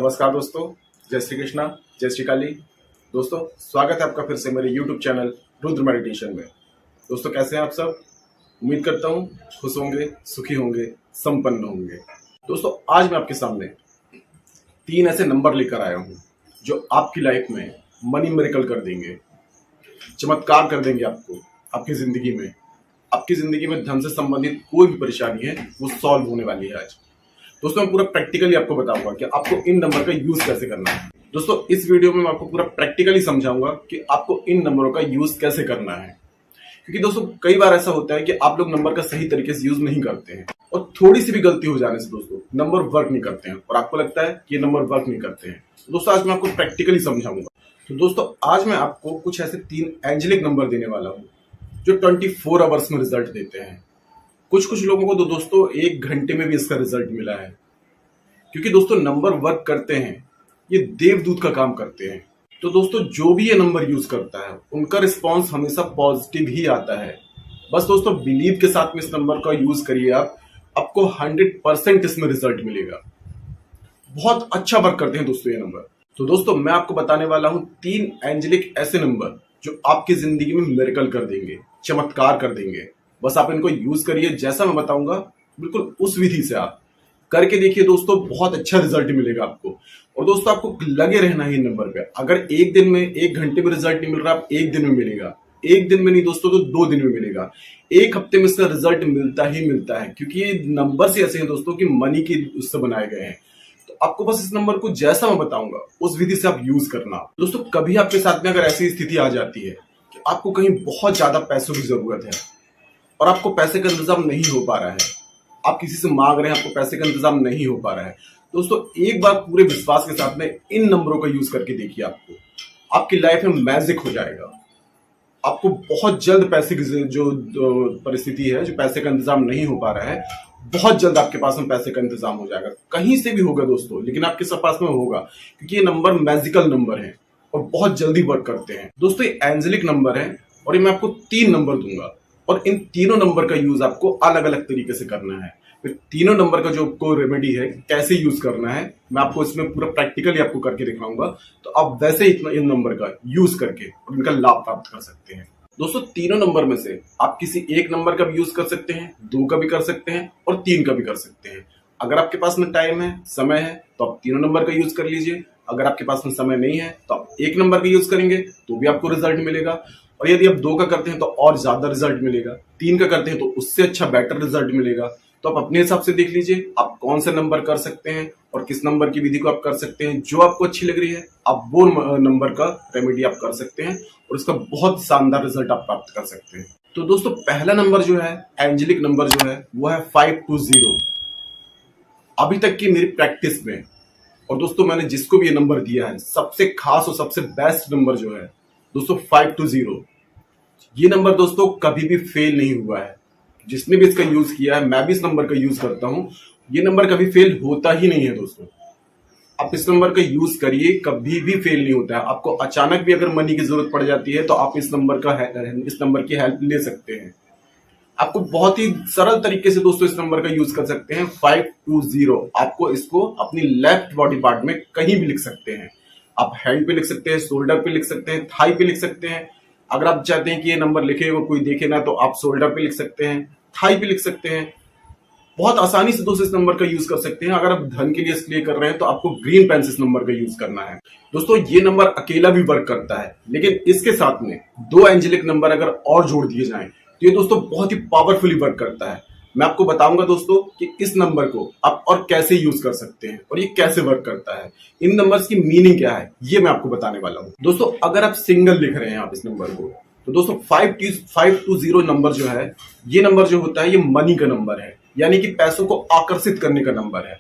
नमस्कार दोस्तों, जय श्री कृष्णा, जय श्री काली। दोस्तों स्वागत है आपका फिर से मेरे YouTube चैनल रुद्र मेडिटेशन में। दोस्तों कैसे हैं आप सब? उम्मीद करता हूँ खुश होंगे, सुखी होंगे, संपन्न होंगे। दोस्तों आज मैं आपके सामने 3 ऐसे नंबर लेकर आया हूँ जो आपकी लाइफ में मनी मिरेकल कर देंगे, चमत्कार कर देंगे आपको आपकी जिंदगी में धन से संबंधित कोई भी परेशानी है वो सॉल्व होने वाली है आज। दोस्तों मैं पूरा प्रैक्टिकली आपको बताऊंगा कि आपको इन नंबर का यूज कैसे करना है। दोस्तों इस वीडियो में मैं आपको पूरा प्रैक्टिकली समझाऊंगा कि आपको इन नंबरों का यूज कैसे करना है, क्योंकि दोस्तों कई बार ऐसा होता है कि आप लोग नंबर का सही तरीके से यूज नहीं करते हैं और थोड़ी सी भी गलती हो जाने से दोस्तों नंबर वर्क नहीं करते हैं और आपको लगता है कि ये नंबर वर्क नहीं करते हैं। तो दोस्तों आज मैं आपको प्रैक्टिकली समझाऊंगा। तो दोस्तों आज मैं आपको कुछ ऐसे 3 एंजेलिक नंबर देने वाला हूँ जो 24 आवर्स में रिजल्ट देते हैं। कुछ लोगों को तो दोस्तों 1 घंटे में भी इसका रिजल्ट मिला है, क्योंकि दोस्तों नंबर वर्क करते हैं, ये देवदूत का काम करते हैं। तो दोस्तों जो भी ये नंबर यूज करता है उनका रिस्पांस हमेशा पॉजिटिव ही आता है। बस दोस्तों बिलीव के साथ में इस नंबर का यूज करिए, आपको 100% इसमें रिजल्ट मिलेगा। बहुत अच्छा वर्क करते हैं दोस्तों ये नंबर। तो दोस्तों मैं आपको बताने वाला हूं 3 एंजेलिक ऐसे नंबर जो आपकी जिंदगी में मिरेकल कर देंगे, चमत्कार कर देंगे। बस आप इनको यूज करिए, जैसा मैं बताऊंगा बिल्कुल उस विधि से आप करके देखिए दोस्तों, बहुत अच्छा रिजल्ट मिलेगा आपको। और दोस्तों आपको लगे रहना ही नंबर पे। अगर एक दिन में 1 घंटे में रिजल्ट नहीं मिल रहा, आप 1 दिन में मिलेगा। 1 दिन में नहीं दोस्तों तो 2 दिन में मिलेगा। 1 हफ्ते में इसका रिजल्ट मिलता ही मिलता है, क्योंकि ये नंबर से ऐसे हैं दोस्तों कि मनी की उससे बनाए गए हैं। तो आपको बस इस नंबर को जैसा मैं बताऊंगा उस विधि से आप यूज करना। दोस्तों कभी आपके साथ में अगर ऐसी स्थिति आ जाती है कि आपको कहीं बहुत ज्यादा पैसों की जरूरत है और आपको पैसे का इंतजाम नहीं हो पा रहा है, आप किसी से मांग रहे हैं, आपको पैसे का इंतजाम नहीं हो पा रहा है, दोस्तों एक बार पूरे विश्वास के साथ में इन नंबरों का यूज करके देखिए, आपकी लाइफ में मैजिक हो जाएगा। आपको बहुत जल्द पैसे की जो परिस्थिति है, जो पैसे का इंतजाम नहीं हो पा रहा है, बहुत जल्द आपके पास में पैसे का इंतजाम हो जाएगा। कहीं से भी होगा दोस्तों, लेकिन आपके पास में होगा, क्योंकि ये नंबर मैजिकल नंबर है और बहुत जल्दी वर्क करते हैं। दोस्तों ये एंजेलिक नंबर है और ये मैं आपको 3 नंबर दूंगा और इन तीनों नंबर का यूज आपको अलग अलग तरीके से करना है। फिर तीनों नंबर का जो आपको रेमेडी है, कैसे यूज करना है, मैं आपको इसमें पूरा प्रैक्टिकली आपको करके दिखाऊंगा। तो आप वैसे ही इन नंबर का यूज करके और इनका लाभ प्राप्त कर सकते हैं। दोस्तों तीनों नंबर में से आप किसी एक नंबर का भी यूज कर सकते हैं, 2 का भी कर सकते हैं और 3 का भी कर सकते हैं। अगर आपके पास में टाइम है, समय है, तो आप तीनों नंबर का यूज कर लीजिए। अगर आपके पास में समय नहीं है तो आप 1 नंबर का यूज करेंगे तो भी आपको रिजल्ट मिलेगा। और यदि आप 2 का करते हैं तो और ज्यादा रिजल्ट मिलेगा, 3 का करते हैं तो उससे अच्छा बेटर रिजल्ट मिलेगा। तो आप अपने हिसाब से देख लीजिए आप कौन सा नंबर कर सकते हैं और किस नंबर की विधि को आप कर सकते हैं। जो आपको अच्छी लग रही है आप वो नंबर का रेमेडी आप कर सकते हैं और इसका बहुत शानदार रिजल्ट आप प्राप्त कर सकते हैं। तो दोस्तों पहला नंबर जो है, एंजेलिक नंबर जो है, वो है 520। अभी तक की मेरी प्रैक्टिस में और दोस्तों मैंने जिसको भी ये नंबर दिया है, सबसे खास और सबसे बेस्ट नंबर जो है दोस्तों 520। ये नंबर दोस्तों कभी भी फेल नहीं हुआ है। जिसने भी इसका यूज किया है, मैं भी इस नंबर का यूज करता हूं, ये नंबर कभी फेल होता ही नहीं है दोस्तों। आप इस नंबर का यूज करिए, कभी भी फेल नहीं होता है। आपको अचानक भी अगर मनी की जरूरत पड़ जाती है तो आप इस नंबर की हेल्प ले सकते हैं। आपको बहुत ही सरल तरीके से दोस्तों इस नंबर का यूज कर सकते हैं। 520 आपको इसको अपनी लेफ्ट बॉडी पार्ट में कहीं भी लिख सकते हैं। आप हैंड पे लिख सकते हैं, शोल्डर पे लिख सकते हैं, थाई पे लिख सकते हैं। अगर आप चाहते हैं कि ये नंबर लिखे और कोई देखे ना, तो आप शोल्डर पे लिख सकते हैं, थाई पे लिख सकते हैं। बहुत आसानी से दोस्तों इस नंबर का यूज कर सकते हैं। अगर आप धन के लिए इसलिए कर रहे हैं तो आपको ग्रीन पेन से इस नंबर का यूज करना है। दोस्तों ये नंबर अकेला भी वर्क करता है, लेकिन इसके साथ में 2 एंजेलिक नंबर अगर और जोड़ दिए जाएं तो ये दोस्तों बहुत ही पावरफुली वर्क करता है। मैं आपको बताऊंगा दोस्तों कि इस नंबर को आप और कैसे यूज कर सकते हैं और ये कैसे वर्क करता है, इन नंबर्स की मीनिंग क्या है, ये मैं आपको बताने वाला हूं। दोस्तों अगर आप सिंगल लिख रहे हैं आप इस नंबर को, तो दोस्तों 520 नंबर जो है, ये नंबर जो होता है ये मनी का नंबर है, यानी कि पैसों को आकर्षित करने का नंबर है।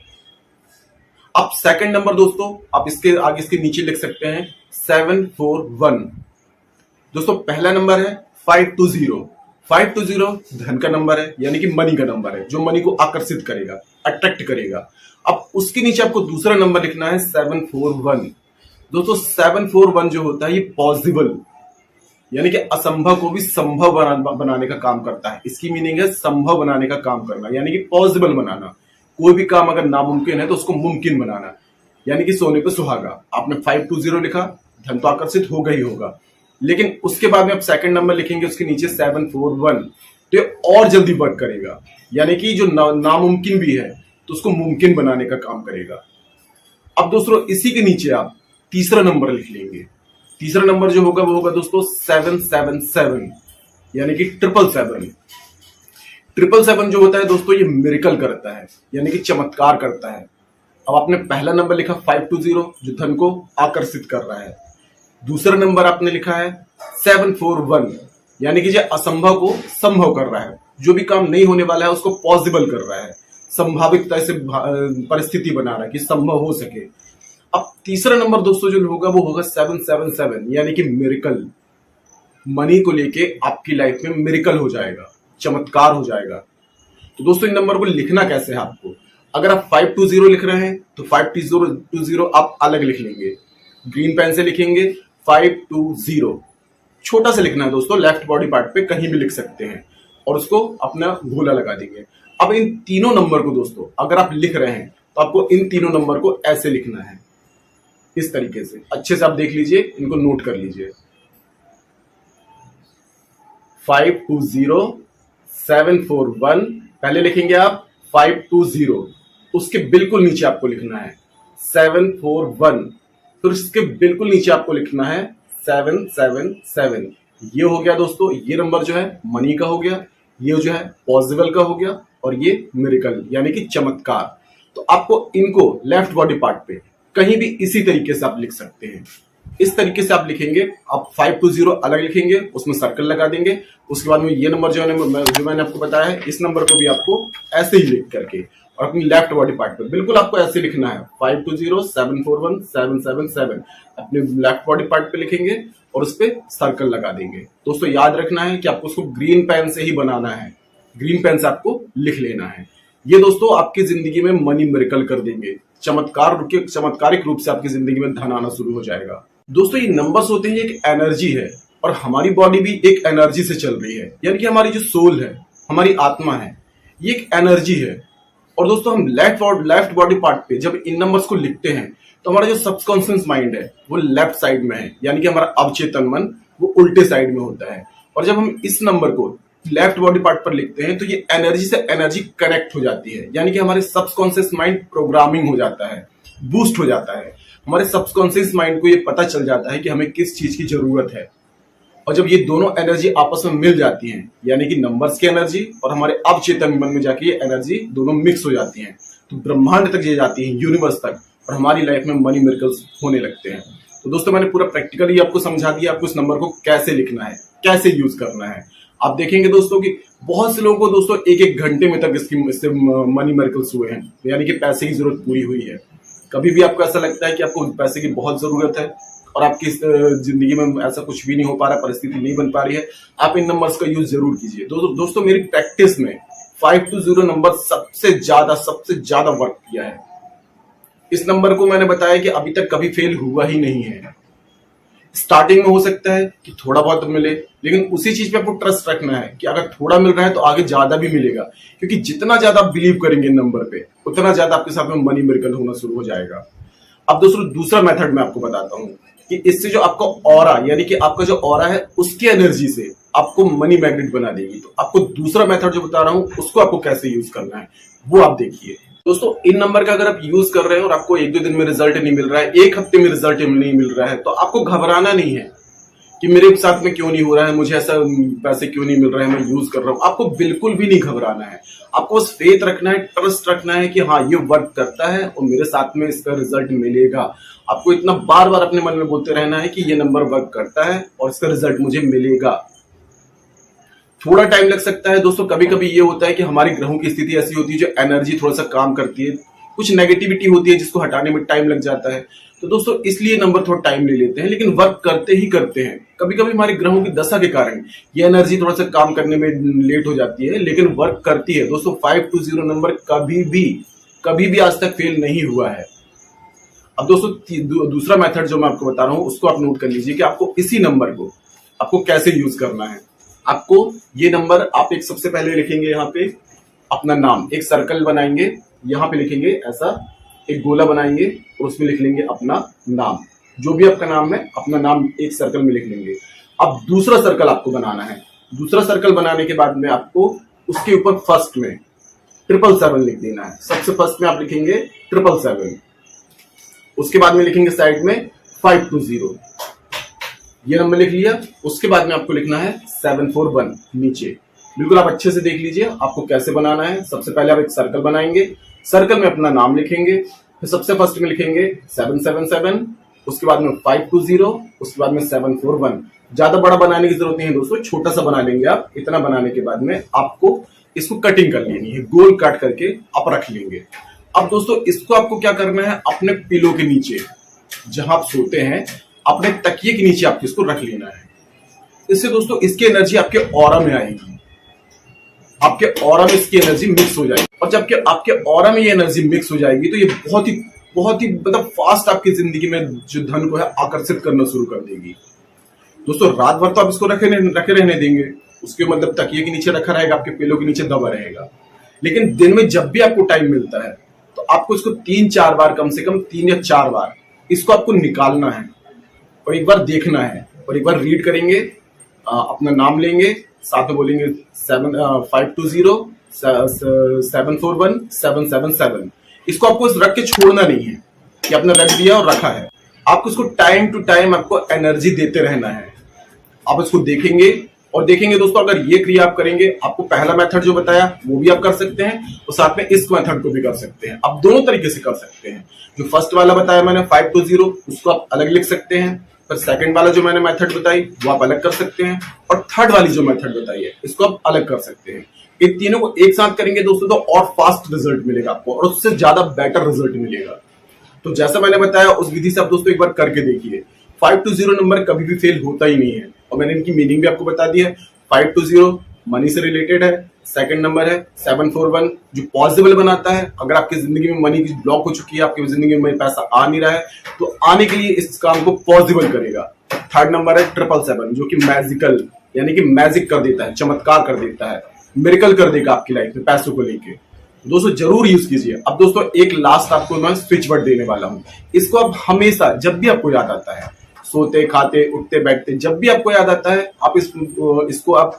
आप सेकंड नंबर दोस्तों आप इसके आगे इसके नीचे लिख सकते हैं 741। दोस्तों पहला नंबर है 520 धन का नंबर है, यानी कि मनी का नंबर है, जो मनी को आकर्षित करेगा, अट्रैक्ट करेगा। अब उसके नीचे आपको दूसरा नंबर लिखना है 741। दोस्तों 741 जो होता है ये पॉसिबल, यानी कि असंभव को भी संभव बनाने का काम करता है। इसकी मीनिंग है संभव बनाने का काम करना, यानी कि पॉसिबल बनाना। कोई भी काम अगर नामुमकिन है तो उसको मुमकिन बनाना। यानी कि सोने पे सुहागा। आपने 520 लिखा, धन तो आकर्षित होगा ही होगा, लेकिन उसके बाद में आप सेकंड नंबर लिखेंगे उसके नीचे 741, तो ये और जल्दी वर्क करेगा, यानी कि जो नामुमकिन भी है तो उसको मुमकिन बनाने का काम करेगा। अब दोस्तों इसी के नीचे आप तीसरा नंबर लिख लेंगे। तीसरा नंबर जो होगा वो होगा दोस्तों 777, यानी कि 777। 777 जो होता है दोस्तों ये मिरेकल करता है, यानी कि चमत्कार करता है। अब आपने पहला नंबर लिखा 520 जो धन को आकर्षित कर रहा है। दूसरा नंबर आपने लिखा है 741, यानी कि जो असंभव को संभव कर रहा है, जो भी काम नहीं होने वाला है उसको पॉसिबल कर रहा है, संभावितता से परिस्थिति बना रहा है कि संभव हो सके। अब तीसरा नंबर दोस्तों जो होगा वो होगा 777, यानी कि मिरेकल। मनी को लेके आपकी लाइफ में मिरेकल हो जाएगा, चमत्कार हो जाएगा। तो दोस्तों इन नंबर को लिखना कैसे है आपको, अगर आप 520 लिख रहे हैं तो 520 आप अलग लिख लेंगे, ग्रीन पेन से लिखेंगे 520, छोटा सा लिखना है दोस्तों, लेफ्ट बॉडी पार्ट पे कहीं भी लिख सकते हैं और उसको अपना गोला लगा देंगे। अब इन तीनों नंबर को दोस्तों अगर आप लिख रहे हैं तो आपको इन तीनों नंबर को ऐसे लिखना है, इस तरीके से। अच्छे से आप देख लीजिए, इनको नोट कर लीजिए। 520 741, पहले लिखेंगे आप 520, उसके बिल्कुल नीचे आपको लिखना है 741, फिर उसके बिल्कुल नीचे आपको लिखना है 777। ये हो गया दोस्तों, ये नंबर जो है मनी का हो गया, ये जो है पॉसिबल का हो गया, और ये मिरेकल यानी कि चमत्कार। तो आपको इनको लेफ्ट बॉडी पार्ट पे कहीं भी इसी तरीके से आप लिख सकते हैं। इस तरीके से आप लिखेंगे, आप 520 अलग लिखेंगे, उसमें सर्कल लगा देंगे। उसके बाद में ये नंबर जो मैंने आपको बताया है, इस नंबर को भी आपको ऐसे ही लिख करके और अपनी लेफ्ट बॉडी पार्ट पे बिल्कुल आपको ऐसे लिखना है 520 741 777, अपने लेफ्ट बॉडी पार्ट पे लिखेंगे और उस पर सर्कल लगा देंगे। दोस्तों याद रखना है कि आपको उसको ग्रीन पेन से ही बनाना है, ग्रीन पेन से आपको लिख लेना है। ये दोस्तों आपकी जिंदगी में मनी मिरेकल कर देंगे, चमत्कारिक रूप से आपकी जिंदगी में धन आना शुरू हो जाएगा। दोस्तों ये नंबर्स होते हैं, एक एनर्जी है और हमारी बॉडी भी एक एनर्जी से चल रही है, यानी कि हमारी जो सोल है, हमारी आत्मा है, ये एक एनर्जी है। और दोस्तों हम लेफ्ट बॉडी पार्ट पे जब इन नंबर्स को लिखते हैं तो हमारा जो सबकॉन्शियस माइंड है वो लेफ्ट साइड में है, यानी कि हमारा अवचेतन मन वो उल्टे साइड में होता है। और जब हम इस नंबर को लेफ्ट बॉडी पार्ट पर लिखते हैं तो ये एनर्जी से एनर्जी कनेक्ट हो जाती है, यानी कि हमारे सबकॉन्शियस माइंड प्रोग्रामिंग हो जाता है, बूस्ट हो जाता है। हमारे सबकॉन्शियस माइंड को ये पता चल जाता है कि हमें किस चीज की जरूरत है। और जब ये दोनों एनर्जी आपस में मिल जाती हैं, यानी कि नंबर्स की एनर्जी और हमारे अवचेतन मन में जाके ये एनर्जी दोनों मिक्स हो जाती हैं, तो ब्रह्मांड तक ये जाती है, यूनिवर्स तक, और हमारी लाइफ में मनी मिरेकल्स होने लगते हैं। तो दोस्तों मैंने पूरा प्रैक्टिकली आपको समझा दिया आपको इस नंबर को कैसे लिखना है, कैसे यूज करना है। आप देखेंगे दोस्तों कि बहुत से लोगों को दोस्तों एक घंटे में तक इससे मनी मिरेकल्स हुए हैं, यानी कि पैसे की जरूरत पूरी हुई है। कभी भी आपको ऐसा लगता है कि आपको पैसे की बहुत जरूरत है और आपकी जिंदगी में ऐसा कुछ भी नहीं हो पा रहा, परिस्थिति नहीं बन पा रही है, आप इन नंबर्स का यूज जरूर कीजिए। दोस्तों मेरी प्रैक्टिस में 520 नंबर सबसे ज्यादा वर्क किया है। इस नंबर को मैंने बताया कि अभी तक कभी फेल हुआ ही नहीं है। स्टार्टिंग में हो सकता है कि थोड़ा बहुत मिले, लेकिन उसी चीज पे आपको ट्रस्ट रखना है कि अगर थोड़ा मिल रहा है तो आगे ज्यादा भी मिलेगा, क्योंकि जितना ज्यादा आप बिलीव करेंगे नंबर पे उतना ज्यादा आपके साथ में मनी मिरेकल होना शुरू हो जाएगा। अब दोस्तों दूसरा मेथड मैं आपको बताता हूँ कि इससे जो आपका ऑरा, यानी कि आपका जो ऑरा है उसकी एनर्जी से आपको मनी मैग्नेट बना देगी। तो आपको दूसरा मेथड जो बता रहा हूँ उसको आपको कैसे यूज करना है वो आप देखिए। दोस्तों इन नंबर का अगर आप यूज कर रहे हैं और आपको 1-2 दिन में रिजल्ट नहीं मिल रहा है, 1 हफ्ते में रिजल्ट नहीं मिल रहा है, तो आपको घबराना नहीं है कि मेरे साथ में क्यों नहीं हो रहा है, मुझे ऐसा पैसे क्यों नहीं मिल रहे हैं, मैं यूज कर रहा हूँ। आपको बिल्कुल भी नहीं घबराना है, आपको बस फेथ रखना है, ट्रस्ट रखना है कि हाँ ये वर्क करता है और मेरे साथ में इसका रिजल्ट मिलेगा। आपको इतना बार बार अपने मन में बोलते रहना है कि ये नंबर वर्क करता है और इसका रिजल्ट मुझे मिलेगा। थोड़ा टाइम लग सकता है दोस्तों, कभी कभी ये होता है कि हमारे ग्रहों की स्थिति ऐसी होती है जो एनर्जी थोड़ा सा काम करती है, कुछ नेगेटिविटी होती है जिसको हटाने में टाइम लग जाता है। तो दोस्तों इसलिए नंबर थोड़ा टाइम ले लेते हैं, लेकिन वर्क करते ही करते हैं। कभी कभी हमारे ग्रहों की दशा के कारण ये एनर्जी थोड़ा सा काम करने में लेट हो जाती है, लेकिन वर्क करती है। दोस्तों 520 नंबर कभी भी आज तक फेल नहीं हुआ है। अब दोस्तों दूसरा मेथड जो मैं आपको बता रहा हूं उसको आप नोट कर लीजिए कि आपको इसी नंबर को आपको कैसे यूज करना है। आपको ये नंबर आप एक सबसे पहले लिखेंगे यहाँ पे अपना नाम, एक सर्कल बनाएंगे, यहाँ पे लिखेंगे ऐसा एक गोला बनाएंगे और उसमें लिख लेंगे अपना नाम, जो भी आपका नाम है अपना नाम एक सर्कल में लिख लेंगे। अब दूसरा सर्कल आपको बनाना है। दूसरा सर्कल बनाने के बाद में आपको उसके ऊपर फर्स्ट में 777 लिख देना है। सबसे फर्स्ट में आप लिखेंगे 777, उसके बाद में लिखेंगे साइड में 520, ये नंबर लिख लिया। उसके बाद में आपको लिखना है 741 नीचे। बिल्कुल आप अच्छे से देख लीजिए आपको कैसे बनाना है। सबसे पहले आप एक सर्कल बनाएंगे, सर्कल में अपना नाम लिखेंगे, फिर सबसे फर्स्ट में लिखेंगे 777, उसके बाद में 520, उसके बाद में 741। ज्यादा बड़ा बनाने की जरूरत नहीं है दोस्तों, छोटा सा बना लेंगे आप। इतना बनाने के बाद में आपको इसको कटिंग कर लेनी है, गोल काट करके आप रख लेंगे। अब दोस्तों इसको आपको क्या करना है, अपने पिलो के नीचे जहां आप सोते हैं अपने तकिए के नीचे आपको इसको रख लेना है। इससे दोस्तों इसकी एनर्जी आपके ऑरा में आएगी, आपके ऑरा में इसकी एनर्जी मिक्स हो जाएगी। और जब आपके ऑरा में ये एनर्जी मिक्स हो जाएगी तो ये बहुत ही मतलब फास्ट आपकी जिंदगी में जो धन को है आकर्षित करना शुरू कर देगी। दोस्तों रात भर तो आप इसको रखे रहने देंगे, उसके मतलब तकिए के नीचे रखा रहेगा, आपके पिलो के नीचे दबा रहेगा। लेकिन दिन में जब भी आपको टाइम मिलता है तो आपको इसको 3-4 बार, कम से कम 3 या 4 बार इसको आपको निकालना है और एक बार देखना है और एक बार रीड करेंगे। अपना नाम लेंगे, साथ में बोलेंगे 520, 741, 777। इसको आपको रख के छोड़ना नहीं है कि आपने रख दिया और रखा है। आपको इसको टाइम टू टाइम आपको एनर्जी देते रहना है। आप इसको देखेंगे और देखेंगे दोस्तों, अगर ये क्रिया आप करेंगे, आपको पहला मेथड जो बताया वो भी आप कर सकते हैं और साथ में इस मेथड को भी कर सकते हैं। आप दोनों तरीके से कर सकते हैं। जो फर्स्ट वाला बताया मैंने 520, उसको आप अलग लिख सकते हैं, पर सेकंड वाला जो मैंने मेथड बताई वो आप अलग कर सकते हैं, और थर्ड वाली जो मेथड बताई है इसको आप अलग कर सकते हैं। इन तीनों को एक साथ करेंगे दोस्तों तो और फास्ट रिजल्ट मिलेगा आपको और उससे ज्यादा बेटर रिजल्ट मिलेगा। तो जैसा मैंने बताया उस विधि से आप दोस्तों एक बार करके देखिए। 520 नंबर कभी भी फेल होता ही नहीं है और मैंने इनकी मीनिंग भी आपको बता दी है। 520 मनी से रिलेटेड है, सेकंड नंबर है 741 जो पॉसिबल बनाता है। अगर आपकी जिंदगी में मनी की ब्लॉक हो चुकी है, आपकी जिंदगी में पैसा आ नहीं रहा है, तो आने के लिए इस काम को पॉसिबल करेगा। थर्ड नंबर है 777 जो कि मैजिकल यानी कि मैजिक कर देता है, चमत्कार कर देता है, मिरेकल कर देगा आपकी लाइफ में पैसों को लेके। दोस्तों जरूर यूज कीजिए। अब दोस्तों एक लास्ट आपको मैं स्विच वर्ड देने वाला हूं। इसको आप हमेशा जब भी आपको याद आता है, सोते खाते उठते बैठते जब भी आपको याद आता है, आप इसको आप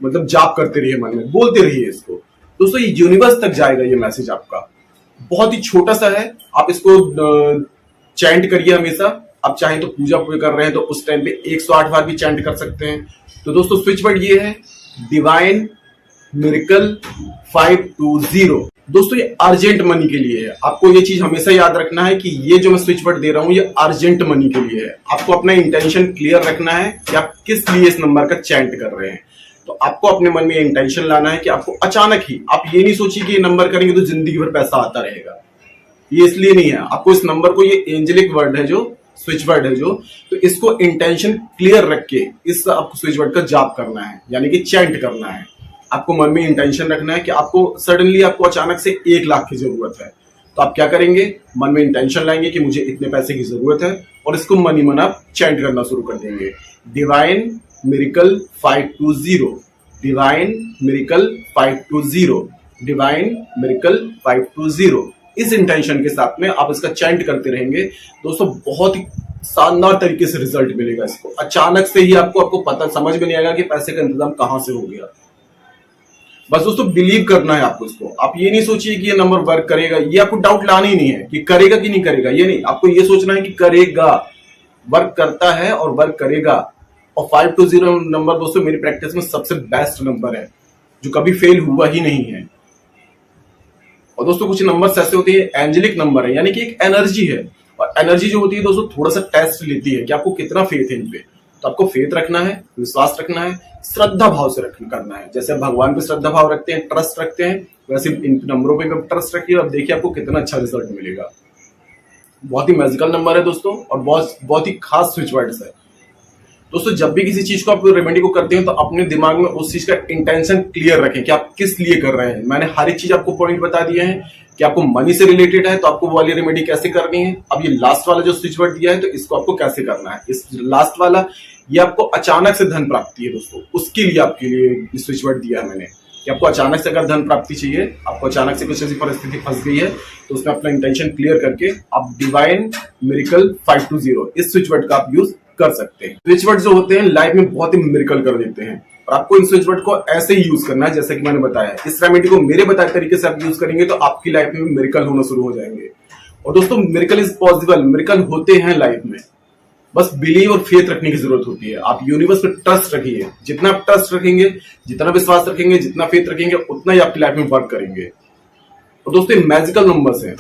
मतलब जाप करते रहिए, मन में बोलते रहिए इसको। दोस्तों ये यूनिवर्स तक जाएगा ये मैसेज आपका। बहुत ही छोटा सा है, आप इसको चैंट करिए हमेशा। आप चाहें तो पूजा कर रहे हैं तो उस टाइम पे 108 बार भी चैंट कर सकते हैं। तो दोस्तों स्विच वर्ड ये है डिवाइन मिरेकल 520। दोस्तों ये अर्जेंट मनी के लिए है। आपको ये चीज हमेशा याद रखना है कि ये जो मैं स्विच वर्ड दे रहा हूं ये अर्जेंट मनी के लिए है। आपको अपना इंटेंशन क्लियर रखना है कि आप किस लिए इस नंबर का चैंट कर रहे हैं। तो आपको अपने मन में इंटेंशन लाना है कि आपको अचानक ही, आप ये नहीं सोचिए कि ये नंबर करेंगे तो जिंदगी भर पैसा आता रहेगा, ये इसलिए नहीं है। आपको इस नंबर को, ये एंजेलिक वर्ड है जो स्विच वर्ड है जो, तो इसको इंटेंशन क्लियर रख के इस आपको स्विच वर्ड का जाप करना है, यानी कि चैंट करना है। आपको मन में इंटेंशन रखना है कि आपको सडनली आपको अचानक से 1 लाख की जरूरत है, तो आप क्या करेंगे, मन में इंटेंशन लाएंगे कि मुझे इतने पैसे की जरूरत है और इसको मनी मन आप चैंट करना शुरू कर देंगे। Divine miracle 520, divine miracle 520, divine miracle 520। इस इंटेंशन के साथ में आप इसका चैंट करते रहेंगे दोस्तों, बहुत ही शानदार तरीके से रिजल्ट मिलेगा। इसको अचानक से ही आपको पता समझ में नहीं आएगा कि पैसे का इंतजाम कहां से हो गया। बस दोस्तों बिलीव करना है आपको इसको। आप ये नहीं सोचिए कि ये नंबर वर्क करेगा, ये आपको डाउट लाना ही नहीं है कि करेगा कि नहीं करेगा, ये नहीं। आपको ये सोचना है कि करेगा, वर्क करता है और वर्क करेगा। और 520 नंबर दोस्तों मेरी प्रैक्टिस में सबसे बेस्ट नंबर है जो कभी फेल हुआ ही नहीं है। और दोस्तों कुछ नंबर्स ऐसे होते हैं एंजेलिक नंबर है, यानी कि एक एनर्जी है, और एनर्जी जो होती है दोस्तों थोड़ा सा टेस्ट लेती है कि आपको कितना फेथ है इन पे। तो आपको फेथ रखना है, विश्वास रखना है, श्रद्धा भाव से करना है। जैसे आप भगवान पे श्रद्धा भाव रखते हैं, ट्रस्ट रखते हैं, वैसे इन नंबरों पे ट्रस्ट रखिए और देखिए आपको कितना अच्छा रिजल्ट मिलेगा। बहुत ही मैजिकल नंबर है दोस्तों और बहुत ही खास स्विच वर्ड्स है। दोस्तों जब भी किसी चीज को आप रेमेडी को करते हैं तो अपने दिमाग में उस चीज का इंटेंशन क्लियर रखें कि आप किस लिए कर रहे हैं। मैंने हर एक चीज आपको पॉइंट बता दिए हैं कि आपको मनी से रिलेटेड है तो आपको वो वाली रेमेडी कैसे करनी है। अब ये लास्ट वाला जो स्विच वर्ड दिया है तो इसको आपको कैसे करना है। इस लास्ट वाला ये आपको अचानक से धन प्राप्ति है दोस्तों, उसके लिए आपके लिए स्विच वर्ड दिया है मैंने। कि आपको अचानक से अगर धन प्राप्ति चाहिए, आपको अचानक से कुछ ऐसी परिस्थिति फंस गई है, तो उसमें अपना इंटेंशन क्लियर करके आप डिवाइन मिरेकल 520 इस स्विच वर्ड का आप यूज कर सकते हैं। स्विच वर्ड जो होते हैं लाइफ में बहुत ही मिरेकल कर देते हैं, और आपको इन स्विच वर्ड को ऐसे ही यूज करना है जैसे कि मैंने बताया। इस रेमेडी को मेरे बताए तरीके से आप यूज करेंगे तो आपकी लाइफ में मिरेकल होना शुरू हो जाएंगे। और दोस्तों, मिरेकल इज पॉसिबल, मिरेकल होते हैं लाइफ में, बस बिलीव और फेथ रखने की जरूरत होती है। आप यूनिवर्स पे ट्रस्ट रखिए, जितना आप ट्रस्ट रखेंगे, जितना विश्वास रखेंगे, जितना फेथ रखेंगे, उतना ही आपकी लाइफ में वर्क करेंगे। और दोस्तों, ये मैजिकल नंबर्स हैं,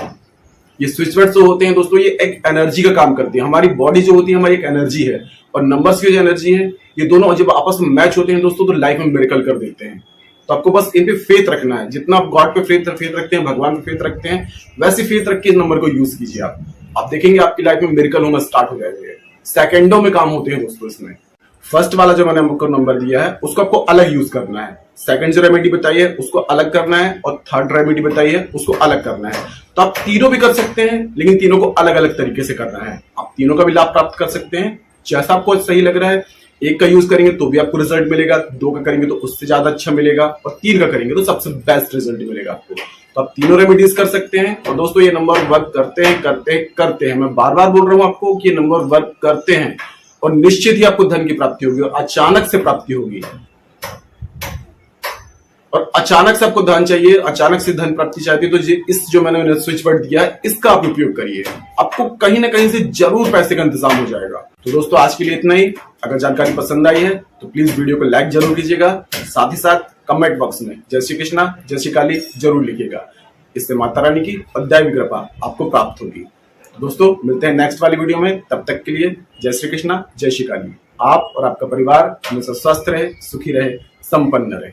ये स्विच वर्ड जो होते हैं दोस्तों, ये एक एनर्जी का काम करती है। हमारी बॉडी जो होती है हमारी एक एनर्जी है, और नंबर्स की जो एनर्जी है, ये दोनों जब आपस में मैच होते हैं दोस्तों, तो लाइफ में मिरेकल कर देते हैं। तो आपको बस इन पे फेथ रखना है, जितना आप गॉड पे फेथ रखते हैं, भगवान पे फेथ रखते हैं, वैसे फेथ रख के इस नंबर को यूज कीजिए। आप देखेंगे आपकी लाइफ में मिरेकल होना स्टार्ट हो जाएंगे। सेकंडों में काम होते हैं दोस्तों इसमें। फर्स्ट वाला जो मैंने आपको नंबर दिया है उसको आपको अलग यूज करना है, सेकंड जो रेमेडी बताई है उसको अलग करना है, और थर्ड रेमेडी बताई है उसको अलग करना है। तो आप तीनों भी कर सकते हैं, लेकिन तीनों को अलग अलग तरीके से करना है। आप तीनों का भी लाभ प्राप्त कर सकते हैं, जैसा आपको सही लग रहा है। एक का यूज करेंगे तो भी आपको रिजल्ट मिलेगा, दो का करेंगे तो उससे ज्यादा अच्छा मिलेगा, और तीन का करेंगे तो सबसे बेस्ट रिजल्ट मिलेगा आपको। तो आप तीनों रेमेडीज कर सकते हैं। और दोस्तों, ये नंबर वर्क करते हैं। मैं बार बार बोल रहा हूं आपको कि ये नंबर वर्क करते हैं, और निश्चित ही आपको धन की प्राप्ति होगी, और अचानक से प्राप्ति होगी। और अचानक से आपको धन चाहिए, अचानक से धन प्राप्ति चाहती है, तो इस जो मैंने स्विच वर्ड दिया है इसका आप उपयोग करिए, आपको कहीं ना कहीं से जरूर पैसे का इंतजाम हो जाएगा। तो दोस्तों, आज के लिए इतना ही। अगर जानकारी पसंद आई है तो प्लीज वीडियो को लाइक जरूर कीजिएगा, साथ ही साथ कमेंट बॉक्स में जय श्री कृष्णा, जय श्री काली जरूर लिखिएगा। इससे माता रानी की और दैवी कृपा आपको प्राप्त होगी। दोस्तों, मिलते हैं नेक्स्ट वाली वीडियो में, तब तक के लिए जय श्री कृष्णा, जय श्री काली। आप और आपका परिवार हमेशा स्वस्थ रहे, सुखी रहे, संपन्न रहे।